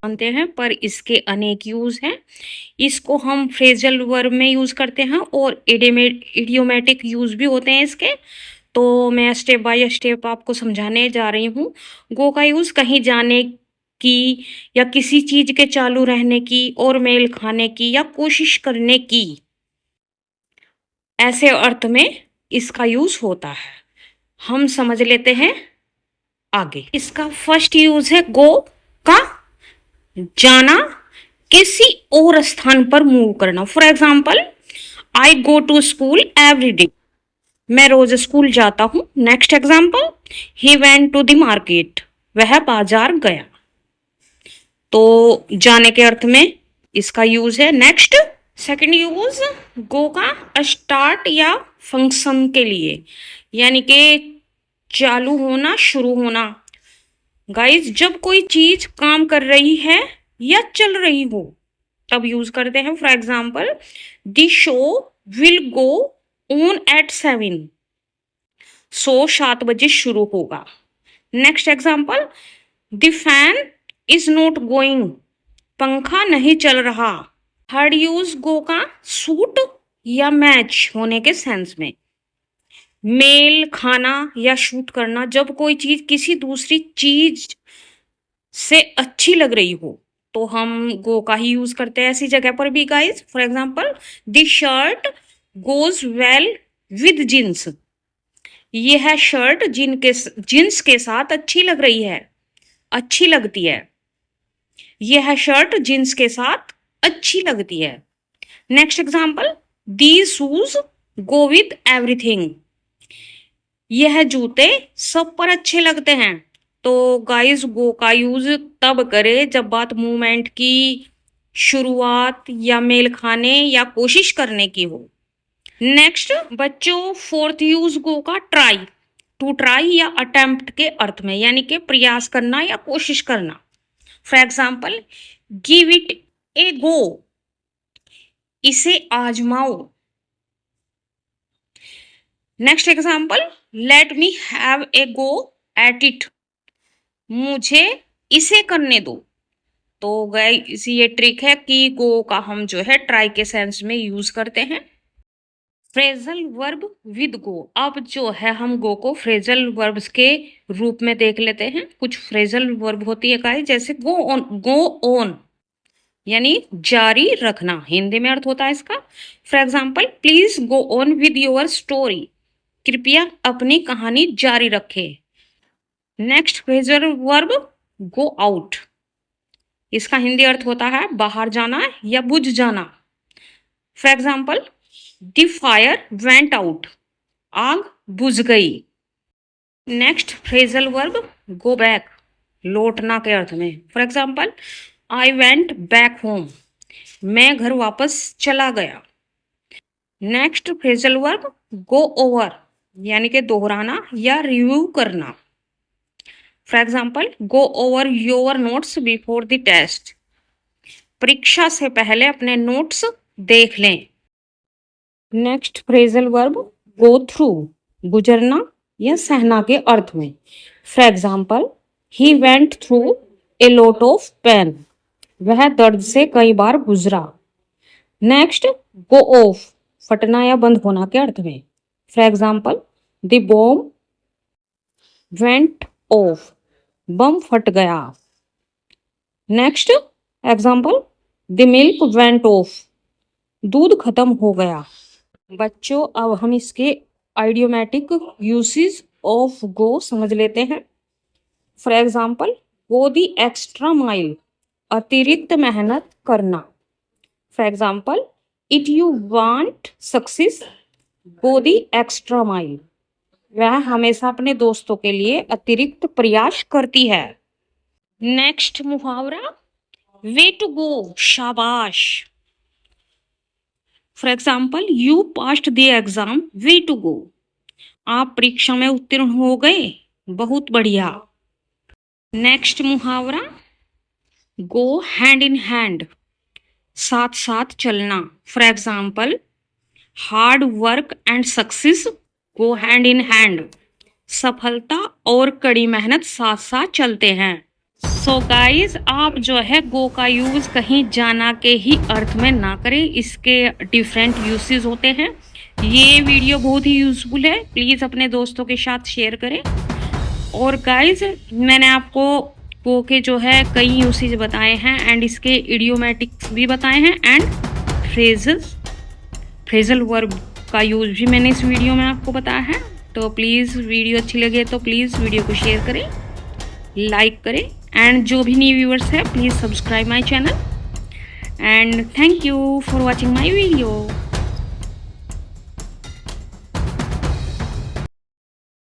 जानते हैं, पर इसके अनेक यूज हैं। इसको हम फ्रेजल वर्ब में यूज करते हैं और इडियोमेटिक यूज भी होते हैं इसके। तो मैं स्टेप बाय स्टेप आपको समझाने जा रही हूँ। गो का यूज कहीं जाने की या किसी चीज के चालू रहने की और मेल खाने की या कोशिश करने की, ऐसे अर्थ में इसका यूज होता है। हम समझ लेते हैं आगे। इसका फर्स्ट यूज है गो का जाना, किसी और स्थान पर मूव करना। For example, I go to school every day, मैं रोज स्कूल जाता हूं। Next example, he went to the market, वह बाजार गया। तो जाने के अर्थ में इसका यूज है। नेक्स्ट, सेकंड यूज गो का स्टार्ट या फंक्शन के लिए, यानी कि चालू होना, शुरू होना। गाइस, जब कोई चीज काम कर रही है या चल रही हो तब यूज करते हैं। For example, the show will go on at 7, show 7 बजे शुरू होगा। Next example, the fan is not going, पंखा नहीं चल रहा। थर्ड यूज गो का सूट या मैच होने के सेंस में, मेल खाना या शूट करना। जब कोई चीज किसी दूसरी चीज से अच्छी लग रही हो तो हम गो का ही यूज करते हैं ऐसी जगह पर भी। Guys, for example, the shirt goes well with jeans, यह शर्ट जींस के साथ अच्छी लग रही है, अच्छी लगती है। यह शर्ट जींस के साथ अच्छी लगती है। Next example, these shoes go with everything, यह जूते सब पर अच्छे लगते हैं। तो गाइस, गो का यूज तब करें जब बात मूवमेंट की शुरुआत या मेल खाने या कोशिश करने की हो। नेक्स्ट बच्चों, फोर्थ यूज गो का ट्राई, टू ट्राई या अटेम्प्ट के अर्थ में, यानी कि प्रयास करना या कोशिश करना। For example, give it a go, इसे आजमाओ। Next example, let me have a go at it, मुझे इसे करने दो। तो गाइस, ये ट्रिक है कि गो का हम जो है ट्राई के सेंस में यूज करते हैं। फ्रेजल वर्ब विद गो, अब जो है हम गो को फ्रेजल वर्ब्स के रूप में देख लेते हैं। कुछ फ्रेजल वर्ब होती है गाइस, जैसे गो ऑन, गो ऑन यानी जारी रखना, हिंदी में अर्थ होता है इसका। For example, please go on with your story, कृपया अपनी कहानी जारी रखें। Next phrasal verb go out, इसका हिंदी अर्थ होता है बाहर जाना या बुझ जाना। For example, the fire went out, आग बुझ गई। Next phrasal verb go back, लौटना के अर्थ में। For example, I went back home, मैं घर वापस चला गया। Next phrasal verb go over, यानी कि दोहराना या रिव्यू करना। For example, go over your notes before the test, परीक्षा से पहले अपने नोट्स देख लें। Next phrasal verb go through, गुजरना या सहना के अर्थ में। For example, he went through a lot of pain, वह दर्द से कई बार गुजरा। नेक्स्ट गो ऑफ, फटना या बंद होना के अर्थ में। For example, the bomb went off, bomb फट गया। Next example, the milk went off, दूध खत्म हो गया। बच्चों, अब हम इसके आइडियोमेटिक यूसेज ऑफ गो समझ लेते हैं। For example, go the extra mile, अतिरिक्त मेहनत करना। For example, it you want success go the extra mile, वह हमेशा अपने दोस्तों के लिए अतिरिक्त प्रयास करती है। नेक्स्ट मुहावरा वे टू गो, शाबाश। For example, you passed the exam way to go, आप परीक्षा में उत्तीर्ण हो गए, बहुत बढ़िया। नेक्स्ट मुहावरा गो हैंड इन हैंड, साथ साथ चलना। For example, hard work and success go hand in hand, सफलता और कड़ी मेहनत साथ साथ चलते हैं। सो गाइस, आप जो है गो का यूज़ कहीं जाना के ही अर्थ में ना करें, इसके डिफरेंट यूसेस होते हैं। ये वीडियो बहुत ही यूज़फुल है, प्लीज़ अपने दोस्तों के साथ शेयर करें। और गाइस, मैंने आपको गो के जो है कई यूसेज बताए हैं एंड इसके इडियोमेटिक्स भी बताए हैं एंड फ्रेजल वर्ब का यूज़ भी मैंने इस वीडियो में आपको बताया है। तो प्लीज़ वीडियो अच्छी लगे तो प्लीज़ वीडियो को शेयर करें, लाइक करें एंड जो भी न्यू व्यूअर्स है please subscribe my channel and thank you for watching my video.